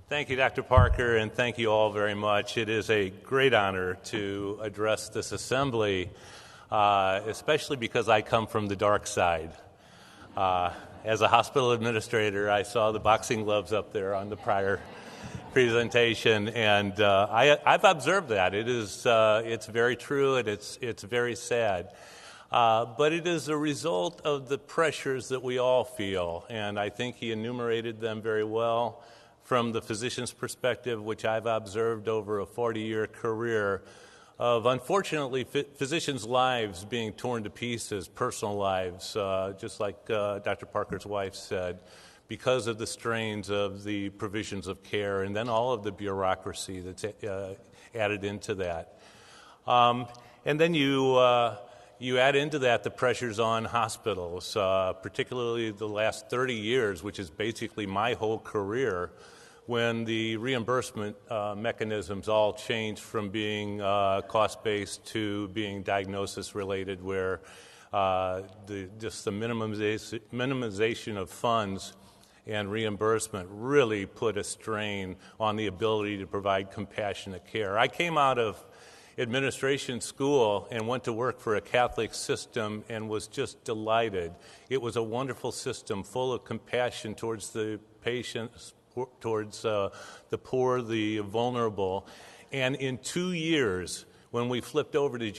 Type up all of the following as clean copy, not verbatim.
Thank you, Dr. Parker, and thank you all very much. It is a great honor to address this assembly, especially because I come from the dark side. As a hospital administrator, I saw the boxing gloves up there on the prior presentation, and I've observed that. It's very true, and it's very sad. But it is a result of the pressures that we all feel, and I think he enumerated them very well. From the physician's perspective, which I've observed over a 40-year career of, unfortunately, physicians' lives being torn to pieces, personal lives, just like Dr. Parker's wife said, because of the strains of the provisions of care and then all of the bureaucracy that's added into that. And then you add into that the pressures on hospitals, particularly the last 30 years, which is basically my whole career, when the reimbursement mechanisms all changed from being cost-based to being diagnosis-related, where just the minimization of funds and reimbursement really put a strain on the ability to provide compassionate care. I came out of administration school and went to work for a Catholic system and was just delighted. It was a wonderful system full of compassion towards the patients, towards the poor, the vulnerable. And in 2 years, when we flipped over to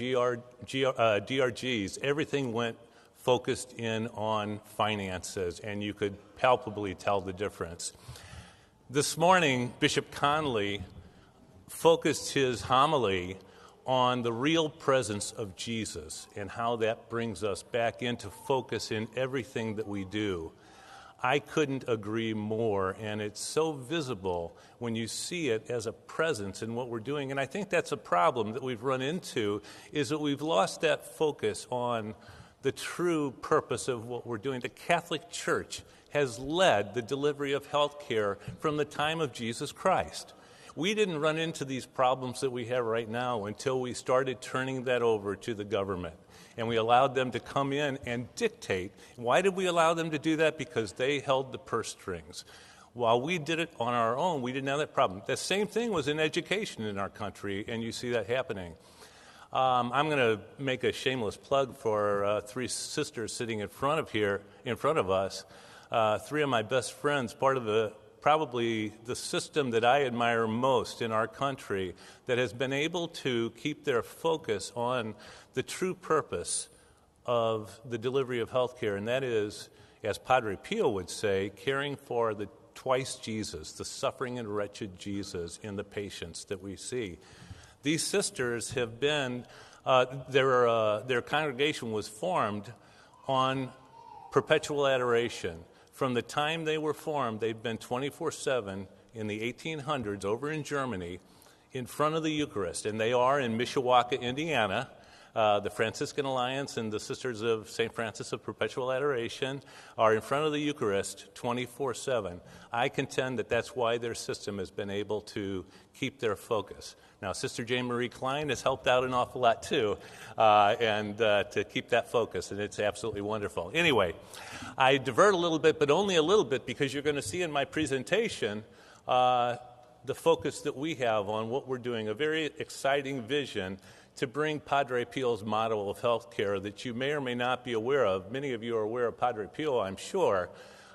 DRGs, everything went focused in on finances, and you could palpably tell the difference. This morning, Bishop Conley focused his homily on the real presence of Jesus and how that brings us back into focus in everything that we do. I couldn't agree more, and it's so visible when you see it as a presence in what we're doing. And I think that's a problem that we've run into, is that we've lost that focus on the true purpose of what we're doing. The Catholic Church has led the delivery of health care from the time of Jesus Christ. We didn't run into these problems that we have right now until we started turning that over to the government. And we allowed them to come in and dictate. Why did we allow them to do that? Because they held the purse strings. While we did it on our own, we didn't have that problem. The same thing was in education in our country, and you see that happening. I'm going to make a shameless plug for three sisters sitting in front of us. Three of my best friends, part of probably the system that I admire most in our country, that has been able to keep their focus on the true purpose of the delivery of health care, and that is, as Padre Pio would say, caring for the twice Jesus, the suffering and wretched Jesus in the patients that we see. These sisters have been, their congregation was formed on perpetual adoration. From the time they were formed, they've been 24/7 in the 1800s over in Germany in front of the Eucharist. And they are in Mishawaka, Indiana. The Franciscan Alliance and the Sisters of St. Francis of Perpetual Adoration are in front of the Eucharist 24/7. I contend that that's why their system has been able to keep their focus. Now, Sister Jane Marie Klein has helped out an awful lot, too, and to keep that focus, and it's absolutely wonderful. Anyway, I divert a little bit, but only a little bit, because you're going to see in my presentation the focus that we have on what we're doing, a very exciting vision to bring Padre Pio's model of healthcare that you may or may not be aware of. Many of you are aware of Padre Pio, I'm sure,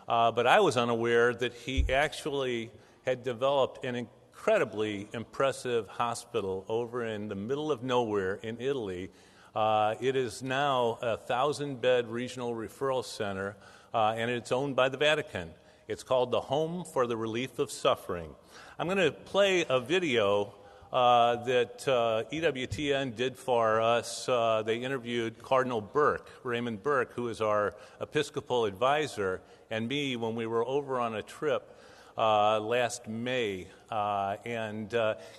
but I was unaware that he actually had developed an incredibly impressive hospital over in the middle of nowhere in Italy. It is now a 1,000-bed regional referral center, and it's owned by the Vatican. It's called the Home for the Relief of Suffering. I'm going to play a video that EWTN did for us. They interviewed Cardinal Burke, Raymond Burke, who is our Episcopal advisor, and me when we were over on a trip last May. And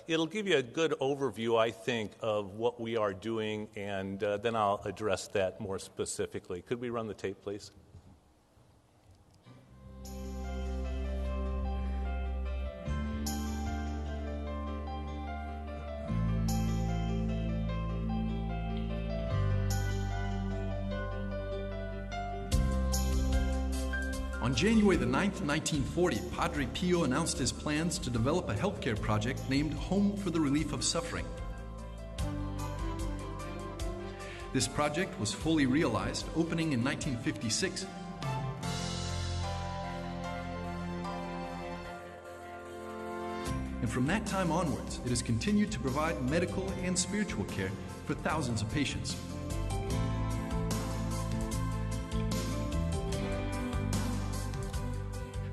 it'll give you a good overview, I think, of what we are doing, and then I'll address that more specifically. Could we run the tape, please? On On January the 9th, 1940, Padre Pio announced his plans to develop a healthcare project named Home for the Relief of Suffering. This project was fully realized, opening in 1956. And from that time onwards, it has continued to provide medical and spiritual care for thousands of patients.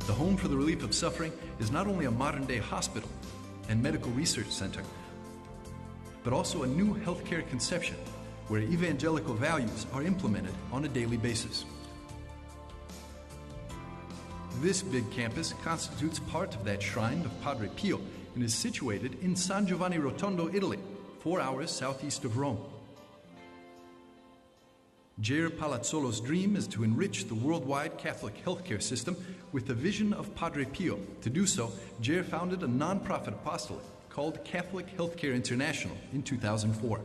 The Home for the Relief of Suffering is not only a modern-day hospital and medical research center, but also a new healthcare conception where evangelical values are implemented on a daily basis. This big campus constitutes part of that shrine of Padre Pio and is situated in San Giovanni Rotondo, Italy, 4 hours southeast of Rome. Jere Palazzolo's dream is to enrich the worldwide Catholic healthcare system with the vision of Padre Pio. To do so, Jere founded a non-profit apostolate called Catholic Healthcare International in 2004.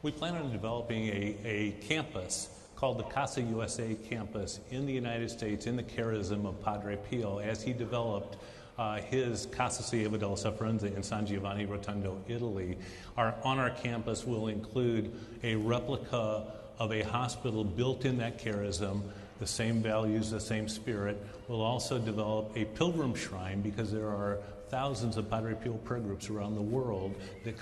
We plan on developing a campus called the Casa USA campus in the United States in the charism of Padre Pio as he developed his Casa Sieva della Sofferenza in San Giovanni Rotondo, Italy. On our campus will include a replica of a hospital built in that charism, the same values, the same spirit. We'll also develop a pilgrim shrine because there are thousands of Padre Pio prayer groups around the world that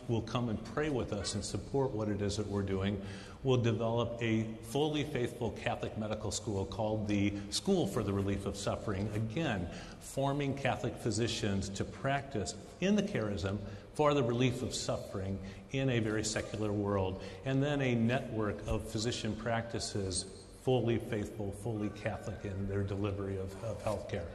will come and pray with us and support what it is that we're doing. We'll develop a fully faithful Catholic medical school called the School for the Relief of Suffering, again, forming Catholic physicians to practice in the charism for the relief of suffering in a very secular world. And then a network of physician practices, fully faithful, fully Catholic in their delivery of health care.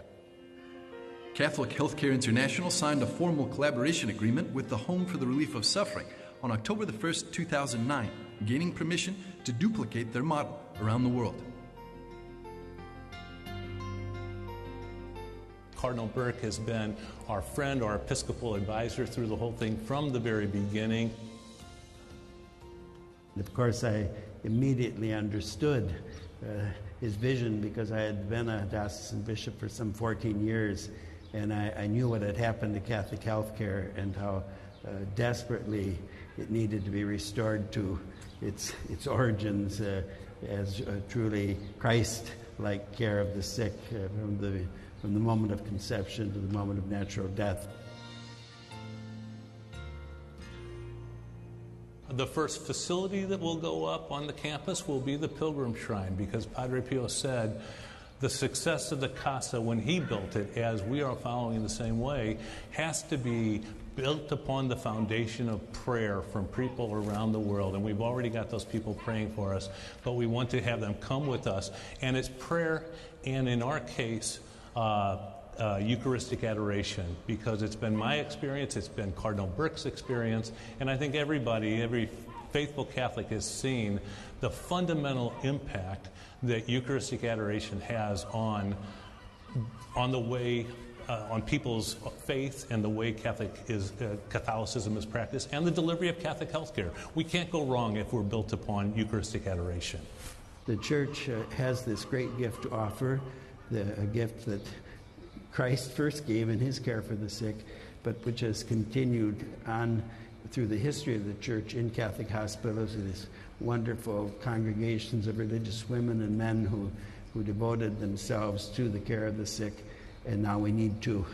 Catholic Healthcare International signed a formal collaboration agreement with the Home for the Relief of Suffering on October the 1st, 2009, gaining permission to duplicate their model around the world. Cardinal Burke has been our friend, our Episcopal advisor through the whole thing from the very beginning. Of course, I immediately understood his vision because I had been a diocesan bishop for some 14 years, and I knew what had happened to Catholic healthcare and how desperately it needed to be restored to its origins as truly Christ-like care of the sick from the moment of conception to the moment of natural death. The first facility that will go up on the campus will be the Pilgrim Shrine, because Padre Pio said the success of the Casa when he built it, as we are following the same way, has to be built upon the foundation of prayer from people around the world. And we've already got those people praying for us, but we want to have them come with us. And it's prayer, and in our case, Eucharistic adoration, because it's been my experience, it's been Cardinal Burke's experience, and I think every faithful Catholic has seen the fundamental impact that Eucharistic adoration has on the way, on people's faith and the way Catholicism is practiced, and the delivery of Catholic healthcare. We can't go wrong if we're built upon Eucharistic adoration. The Church has this great gift to offer, a gift that Christ first gave in his care for the sick, but which has continued on through the history of the Church in Catholic hospitals, these wonderful congregations of religious women and men who devoted themselves to the care of the sick. And now we need to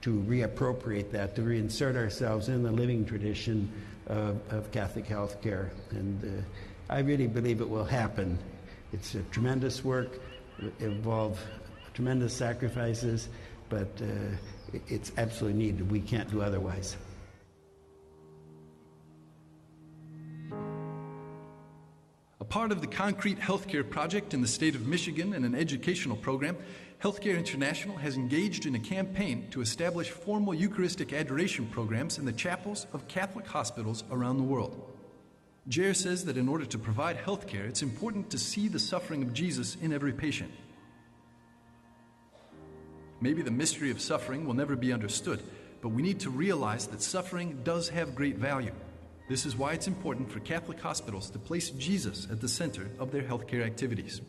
reappropriate that, to reinsert ourselves in the living tradition of Catholic health care. And I really believe it will happen. It's a tremendous work. It involves tremendous sacrifices, but it's absolutely needed. We can't do otherwise. A part of the concrete healthcare project in the state of Michigan and an educational program, Healthcare International has engaged in a campaign to establish formal Eucharistic adoration programs in the chapels of Catholic hospitals around the world. Jere says that in order to provide healthcare, it's important to see the suffering of Jesus in every patient. Maybe the mystery of suffering will never be understood, but we need to realize that suffering does have great value. This is why it's important for Catholic hospitals to place Jesus at the center of their healthcare activities.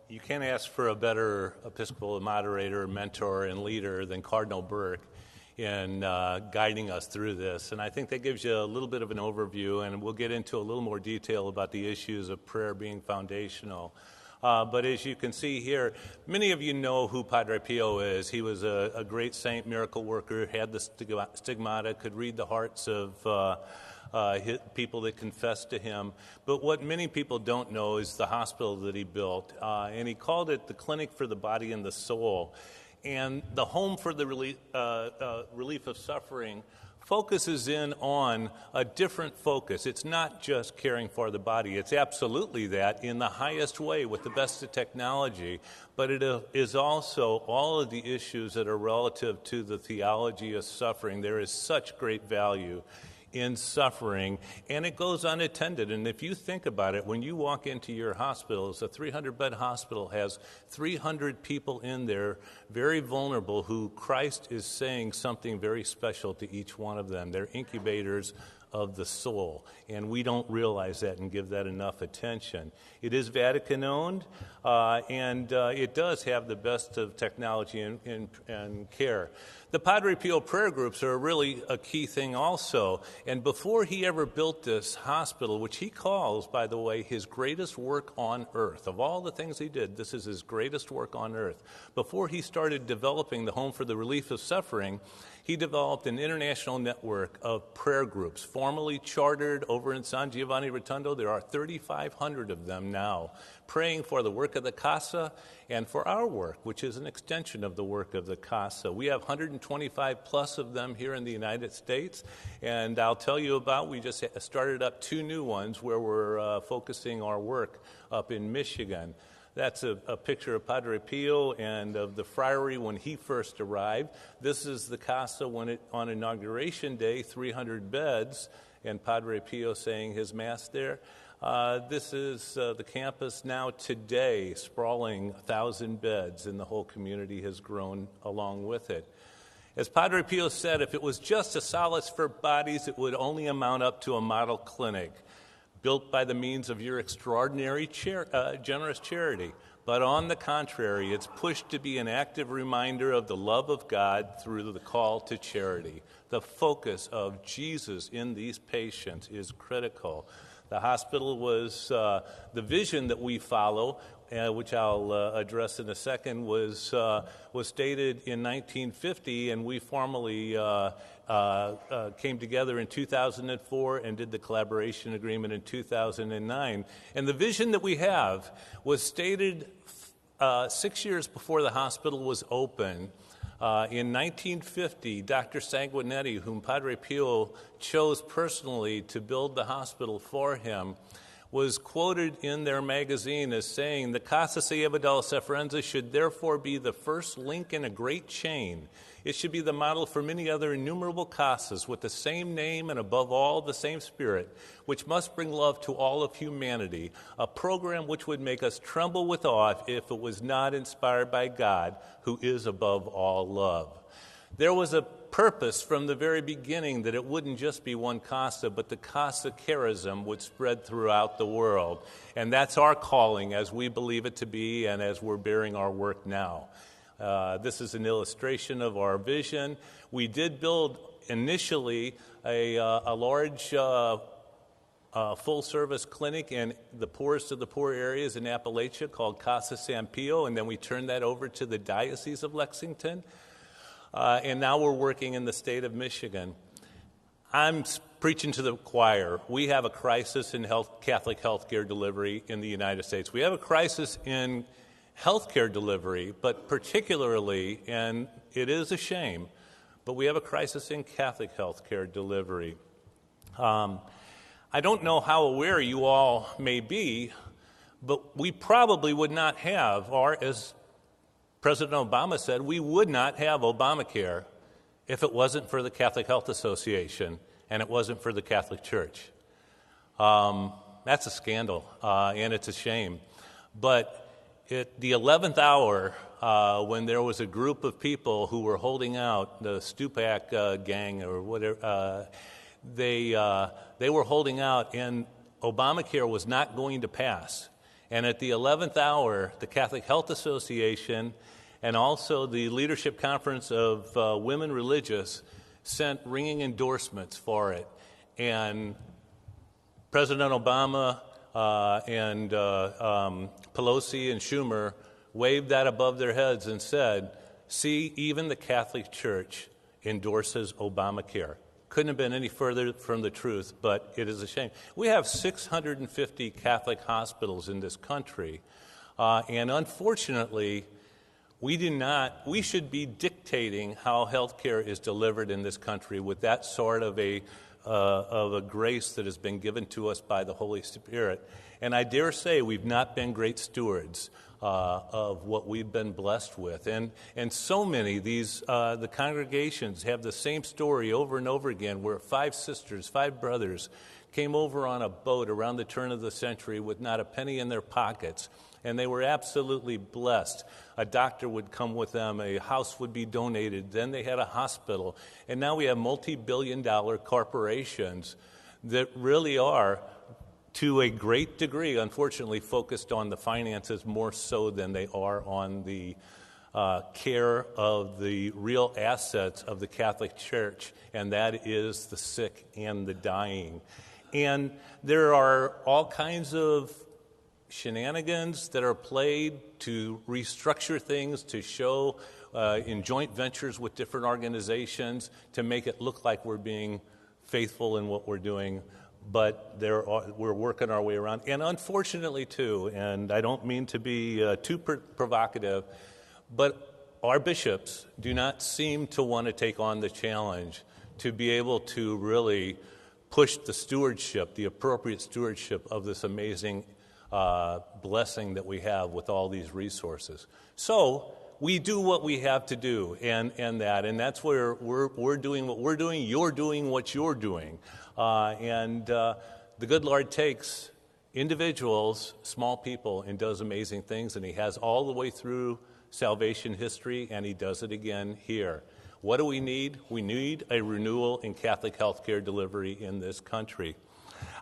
you can't ask for a better Episcopal moderator, mentor, and leader than Cardinal Burke in guiding us through this. And I think that gives you a little bit of an overview, and we'll get into a little more detail about the issues of prayer being foundational. But as you can see here, many of you know who Padre Pio is. He was a great saint, miracle worker, had the stigmata, could read the hearts of people that confessed to him. But what many people don't know is the hospital that he built. And he called it the Clinic for the Body and the Soul. And the Home for the Relief of Suffering focuses in on a different focus. It's not just caring for the body. It's absolutely that in the highest way with the best of technology, but it is also all of the issues that are relative to the theology of suffering. There is such great value in suffering, and it goes unattended. And if you think about it, when you walk into your hospitals, a 300-bed hospital has 300 people in there, very vulnerable, who Christ is saying something very special to each one of them. They're incubators of the soul, and we don't realize that and give that enough attention. It is Vatican-owned, and it does have the best of technology and care. The Padre Pio prayer groups are really a key thing also, and before he ever built this hospital, which he calls, by the way, his greatest work on earth, of all the things he did, this is his greatest work on earth. Before he started developing the Home for the Relief of Suffering, he developed an international network of prayer groups, formally chartered over in San Giovanni Rotondo. There are 3,500 of them now, praying for the work of the Casa and for our work, which is an extension of the work of the Casa. We have 125 plus of them here in the United States, and I'll tell you about, we just started up 2 new ones where we're focusing our work up in Michigan. That's a picture of Padre Pio and of the friary when he first arrived. This is the Casa on Inauguration Day, 300 beds, and Padre Pio saying his Mass there. This is the campus now today, sprawling 1,000 beds, and the whole community has grown along with it. As Padre Pio said, if it was just a solace for bodies, it would only amount up to a model clinic, built by the means of your extraordinary generous charity. But on the contrary, it's pushed to be an active reminder of the love of God through the call to charity. The focus of Jesus in these patients is critical. The hospital was, the vision that we follow, which I'll address in a second, was stated in 1950, and we formally came together in 2004 and did the collaboration agreement in 2009. And the vision that we have was stated 6 years before the hospital was open. In 1950, Dr. Sanguinetti, whom Padre Pio chose personally to build the hospital for him, was quoted in their magazine as saying, "The Casa Sieva della Sofferenza should therefore be the first link in a great chain. It should be the model for many other innumerable casas with the same name and above all the same spirit, which must bring love to all of humanity, a program which would make us tremble with awe if it was not inspired by God, who is above all love." There was a purpose from the very beginning that it wouldn't just be one casa, but the casa charism would spread throughout the world. And that's our calling as we believe it to be and as we're bearing our work now. This is an illustration of our vision. We did build initially a large full-service clinic in the poorest of the poor areas in Appalachia called Casa San Pio, and then we turned that over to the Diocese of Lexington. And now we're working in the state of Michigan. I'm preaching to the choir. We have a crisis in Catholic healthcare delivery in the United States. We have a crisis in healthcare delivery, but particularly, and it is a shame, but we have a crisis in Catholic healthcare delivery. I don't know how aware you all may be, but we probably would not have, or as President Obama said, we would not have Obamacare if it wasn't for the Catholic Health Association and it wasn't for the Catholic Church. That's a scandal, and it's a shame. But at the 11th hour, when there was a group of people who were holding out, the Stupak gang or whatever, they were holding out, and Obamacare was not going to pass. And at the 11th hour, the Catholic Health Association and also the Leadership Conference of Women Religious sent ringing endorsements for it. And President Obama and Pelosi and Schumer waved that above their heads and said, see, even the Catholic Church endorses Obamacare. Couldn't have been any further from the truth, but it is a shame. We have 650 Catholic hospitals in this country, and unfortunately, we should be dictating how health care is delivered in this country with that sort of a grace that has been given to us by the Holy Spirit. And I dare say we've not been great stewards of what we've been blessed with. And so many, the congregations have the same story over and over again, where 5 sisters, 5 brothers came over on a boat around the turn of the century with not a penny in their pockets. And they were absolutely blessed. A doctor would come with them, a house would be donated, then they had a hospital. And now we have multi-billion-dollar corporations that really are, to a great degree, unfortunately, focused on the finances more so than they are on the care of the real assets of the Catholic Church, and that is the sick and the dying. And there are all kinds of shenanigans that are played to restructure things, to show in joint ventures with different organizations to make it look like we're being faithful in what we're doing. But we're working our way around. And unfortunately, too, and I don't mean to be too provocative, but our bishops do not seem to want to take on the challenge to be able to really push the stewardship, the appropriate stewardship of this amazing blessing that we have with all these resources. So we do what we have to do, and that's where we're doing what we're doing, you're doing what you're doing. The good Lord takes individuals, small people, and does amazing things, and he has all the way through salvation history, and he does it again here. What do we need? We need a renewal in Catholic healthcare delivery in this country.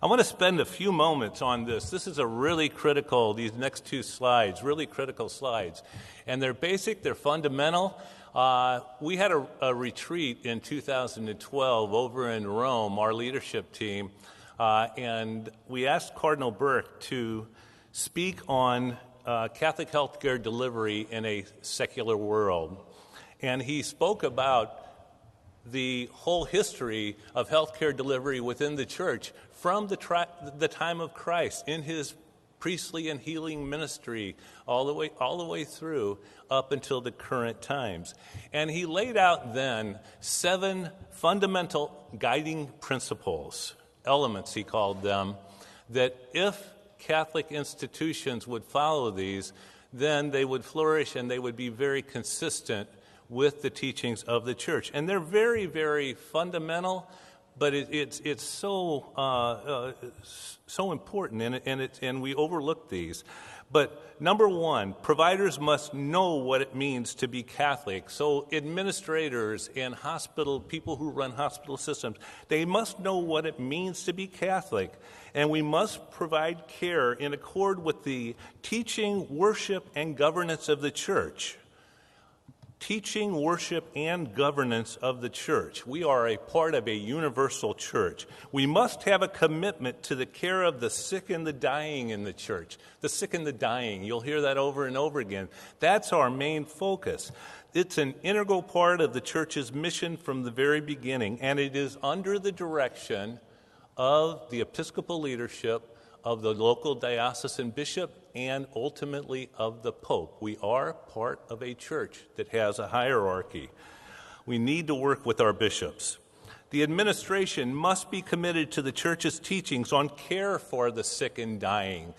I want to spend a few moments on this. This is these next 2 slides, really critical slides. And they're basic, they're fundamental. We had a retreat in 2012 over in Rome, our leadership team, and we asked Cardinal Burke to speak on Catholic healthcare delivery in a secular world. And he spoke about the whole history of healthcare delivery within the church from the time of Christ in his priestly and healing ministry all the way through up until the current times. And he laid out then 7 fundamental guiding principles, elements he called them, that if Catholic institutions would follow these, then they would flourish and they would be very consistent with the teachings of the church. And they're very, very fundamental, but it's so important, and we overlook these. But number 1, providers must know what it means to be Catholic. So administrators and people who run hospital systems, they must know what it means to be Catholic. And we must provide care in accord with the teaching, worship, and governance of the church. Teaching, worship, and governance of the church. We are a part of a universal church. We must have a commitment to the care of the sick and the dying in the church. The sick and the dying, you'll hear that over and over again. That's our main focus. It's an integral part of the church's mission from the very beginning, and it is under the direction of the Episcopal leadership, of the local diocesan bishop, and ultimately of the Pope. We are part of a church that has a hierarchy. We need to work with our bishops. The administration must be committed to the church's teachings on care for the sick and dying.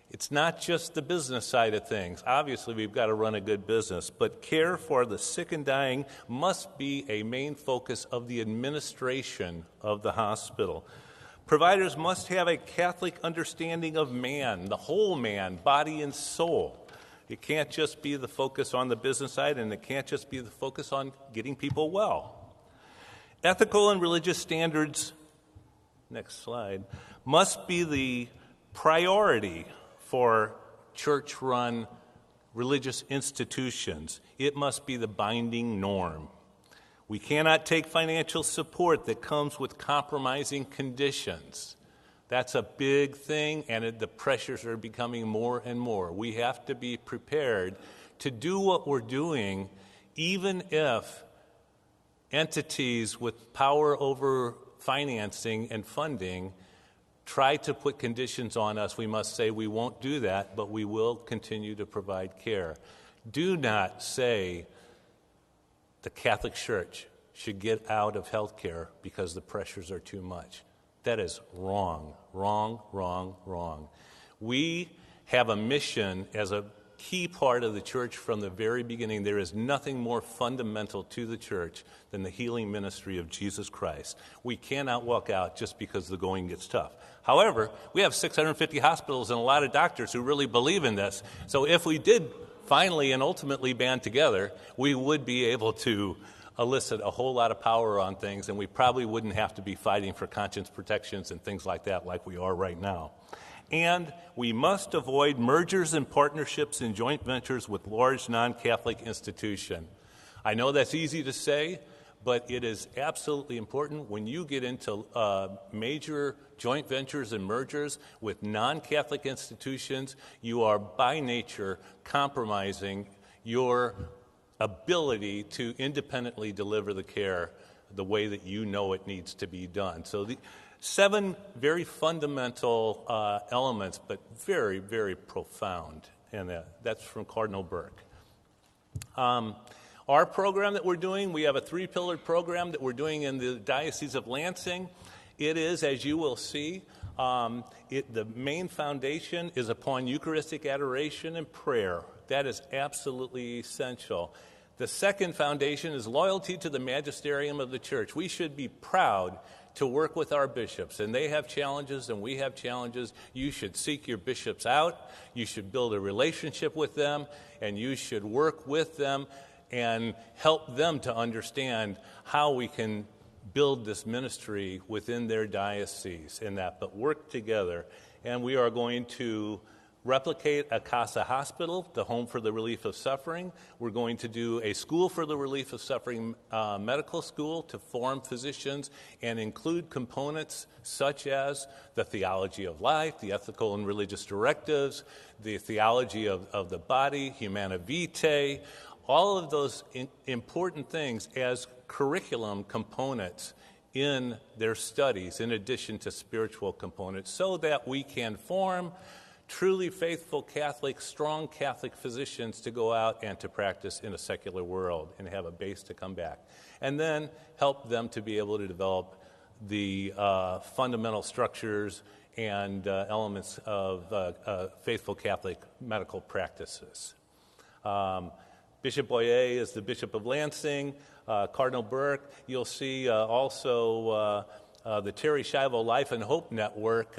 It's not just the business side of things. Obviously, we've got to run a good business, but care for the sick and dying must be a main focus of the administration of the hospital. Providers must have a Catholic understanding of man, the whole man, body and soul. It can't just be the focus on the business side, and it can't just be the focus on getting people well. Ethical and religious standards, next slide, must be the priority for church-run religious institutions. It must be the binding norm. We cannot take financial support that comes with compromising conditions. That's a big thing, and the pressures are becoming more and more. We have to be prepared to do what we're doing, even if entities with power over financing and funding try to put conditions on us. We must say we won't do that, but we will continue to provide care. Do not say the Catholic Church should get out of health care because the pressures are too much. That is wrong, wrong, wrong, wrong. We have a mission as a key part of the church from the very beginning. There is nothing more fundamental to the church than the healing ministry of Jesus Christ. We cannot walk out just because the going gets tough. However, we have 650 hospitals and a lot of doctors who really believe in this. So if we did finally and ultimately band together, we would be able to elicit a whole lot of power on things, and we probably wouldn't have to be fighting for conscience protections and things like that like we are right now. And we must avoid mergers and partnerships and joint ventures with large non-Catholic institutions. I know that's easy to say, but it is absolutely important when you get into major joint ventures and mergers with non-Catholic institutions, you are by nature compromising your ability to independently deliver the care the way that you know it needs to be done. So the 7 very fundamental elements, but very, very profound, and that's from Cardinal Burke. Our program that we're doing, we have a 3-pillared program that we're doing in the Diocese of Lansing. It is, as you will see, the main foundation is upon Eucharistic adoration and prayer. That is absolutely essential. The second foundation is loyalty to the magisterium of the church. We should be proud to work with our bishops, and they have challenges and we have challenges. You should seek your bishops out. You should build a relationship with them, and you should work with them and help them to understand how we can build this ministry within their diocese and that, but work together. And we are going to replicate a Casa Hospital, the Home for the Relief of Suffering. We're going to do a School for the Relief of Suffering medical school to form physicians and include components such as the theology of life, the ethical and religious directives, the theology of the body, Humana Vitae, all of those important things as curriculum components in their studies, in addition to spiritual components, so that we can form truly faithful Catholic, strong Catholic physicians to go out and to practice in a secular world and have a base to come back. And then help them to be able to develop the fundamental structures and elements of faithful Catholic medical practices. Bishop Boyer is the Bishop of Lansing. Cardinal Burke, you'll see also the Terry Schiavo Life and Hope Network.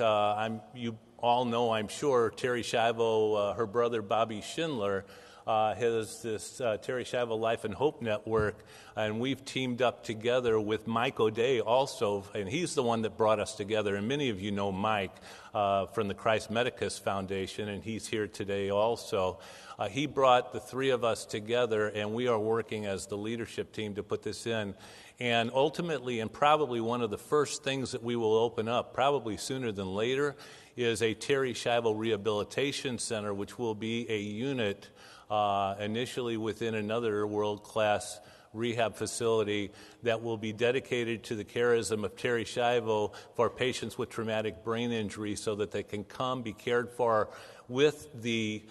You all know, I'm sure, Terry Schiavo, her brother Bobby Schindler, has this Terry Schiavo Life and Hope Network, and we've teamed up together with Mike O'Day also, and he's the one that brought us together. And many of you know Mike from the Christ Medicus Foundation, and he's here today also. He brought the 3 of us together, and we are working as the leadership team to put this in. And ultimately, and probably one of the first things that we will open up, probably sooner than later, is a Terry Schiavo Rehabilitation Center, which will be a unit initially within another world-class rehab facility that will be dedicated to the charism of Terry Schiavo for patients with traumatic brain injury, so that they can come, be cared for with the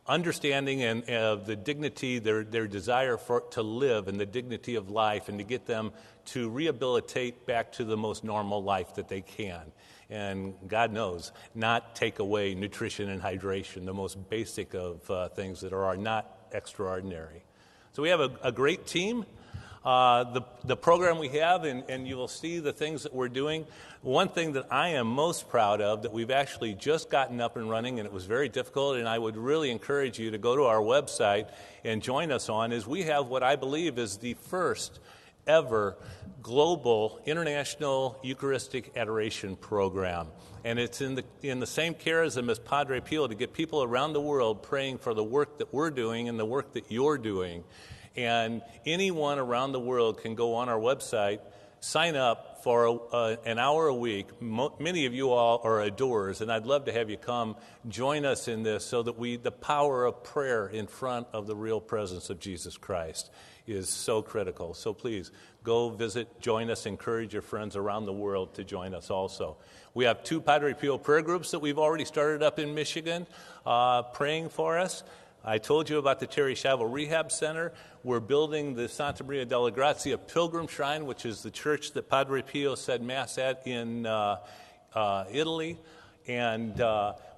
understanding and of the dignity, their desire to live and the dignity of life, and to get them to rehabilitate back to the most normal life that they can. And God knows, not take away nutrition and hydration, the most basic of things that are not extraordinary. So we have a great team. The program we have, and you will see the things that we're doing. One thing that I am most proud of that we've actually just gotten up and running, and it was very difficult, and I would really encourage you to go to our website and join us on, is we have what I believe is the first ever global international Eucharistic adoration program. And it's in the same charism as Padre Pio, to get people around the world praying for the work that we're doing and the work that you're doing. And anyone around the world can go on our website, sign up for an hour a week. Many of you all are adorers, and I'd love to have you come join us in this, so that the power of prayer in front of the real presence of Jesus Christ is so critical. So please go visit, join us, encourage your friends around the world to join us also. We have 2 Padre Pio prayer groups that we've already started up in Michigan praying for us. I told you about the Terry Schiavo Rehab Center. We're building the Santa Maria della Grazia Pilgrim Shrine, which is the church that Padre Pio said Mass at in Italy. And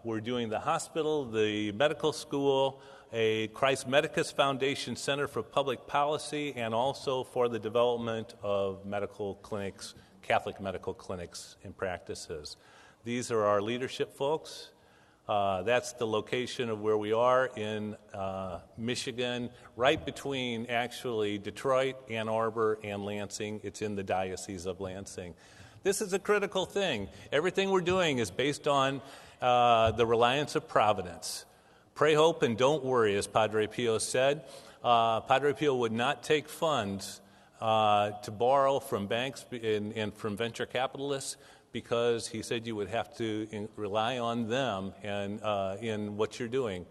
we're doing the hospital, the medical school, a Christ Medicus Foundation Center for Public Policy, and also for the development of medical clinics, Catholic medical clinics and practices. These are our leadership folks. That's the location of where we are in Michigan, right between actually Detroit, Ann Arbor, and Lansing. It's in the Diocese of Lansing. This is a critical thing. Everything we're doing is based on the reliance of providence. Pray, hope, and don't worry, as Padre Pio said. Padre Pio would not take funds to borrow from banks and from venture capitalists, because he said you would have to rely on them and in what you're doing.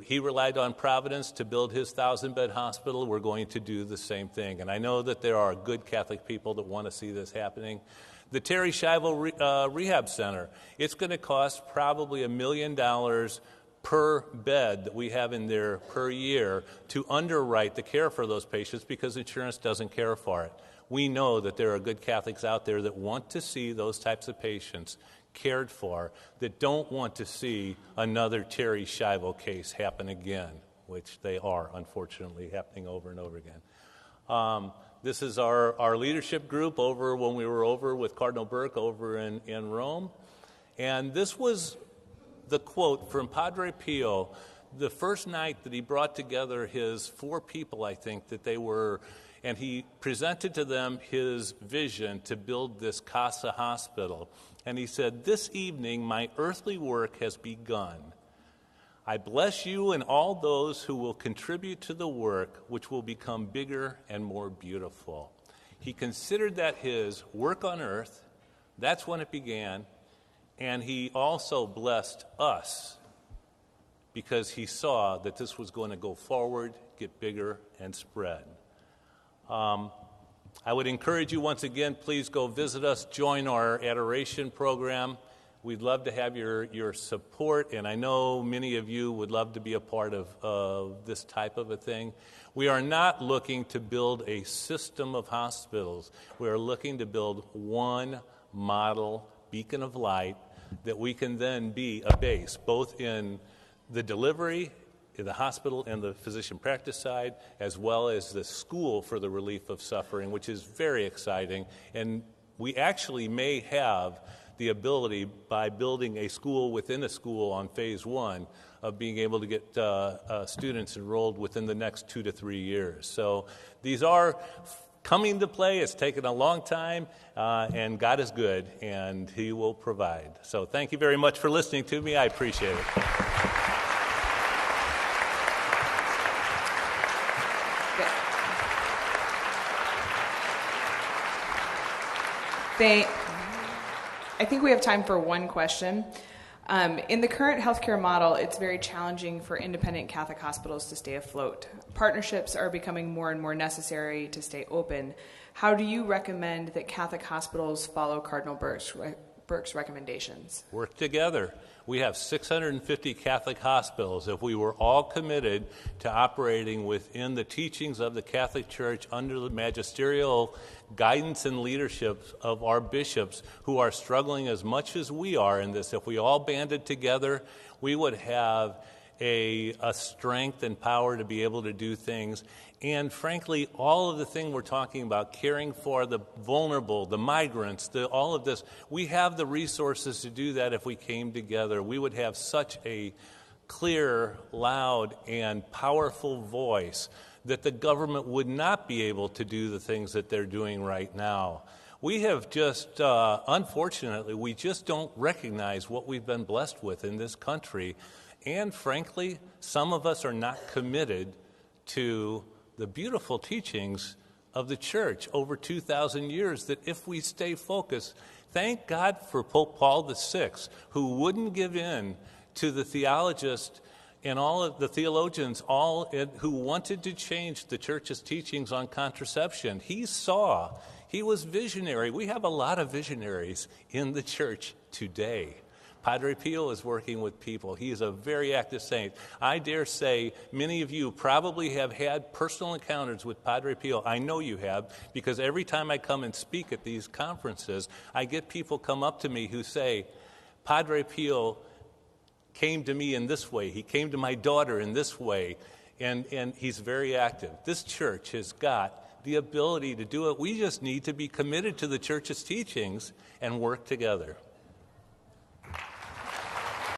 He relied on Providence to build his 1,000-bed hospital. We're going to do the same thing. And I know that there are good Catholic people that want to see this happening. The Terry Schiavo Rehab Center, it's going to cost probably $1 million per bed that we have in there per year to underwrite the care for those patients, because insurance doesn't care for it. We know that there are good Catholics out there that want to see those types of patients cared for, that don't want to see another Terry Schiavo case happen again, which they are, unfortunately, happening over and over again. This is our leadership group over when we were over with Cardinal Burke over in Rome. And this was the quote from Padre Pio the first night that he brought together his 4 people, I think, that they were, and he presented to them his vision to build this Casa Hospital. And he said, "This evening my earthly work has begun. I bless you and all those who will contribute to the work, which will become bigger and more beautiful." He considered that his work on earth, that's when it began, and he also blessed us because he saw that this was going to go forward, get bigger, and spread. I would encourage you once again, please go visit us, join our adoration program. We'd love to have your support, and I know many of you would love to be a part of this type of a thing. We are not looking to build a system of hospitals. We are looking to build one model beacon of light that we can then be a base, both in the delivery, in the hospital and the physician practice side, as well as the school for the relief of suffering, which is very exciting. And we actually may have the ability, by building a school within a school on phase 1, of being able to get students enrolled within the next 2 to 3 years. So these are coming to play. It's taken a long time, and God is good, and He will provide. So thank you very much for listening to me. I appreciate it. I think we have time for one question. In the current healthcare model, it's very challenging for independent Catholic hospitals to stay afloat. Partnerships are becoming more and more necessary to stay open. How do you recommend that Catholic hospitals follow Cardinal Burke's recommendations? Work together. We have 650 Catholic hospitals. If we were all committed to operating within the teachings of the Catholic Church under the magisterial guidance and leadership of our bishops, who are struggling as much as we are in this, if we all banded together, we would have a strength and power to be able to do things. And frankly, all of the thing we're talking about, caring for the vulnerable, the migrants, all of this, we have the resources to do that if we came together. We would have such a clear, loud, and powerful voice that the government would not be able to do the things that they're doing right now. We have just, unfortunately, we just don't recognize what we've been blessed with in this country. And frankly, some of us are not committed to the beautiful teachings of the church over 2,000 years, that if we stay focused, thank God for Pope Paul VI, who wouldn't give in to the theologists and all of the theologians who wanted to change the church's teachings on contraception. He was visionary. We have a lot of visionaries in the church today. Padre Pio is working with people. He is a very active saint. I dare say many of you probably have had personal encounters with Padre Pio. I know you have, because every time I come and speak at these conferences, I get people come up to me who say, Padre Pio came to me in this way. He came to my daughter in this way. And he's very active. This church has got the ability to do it. We just need to be committed to the church's teachings and work together.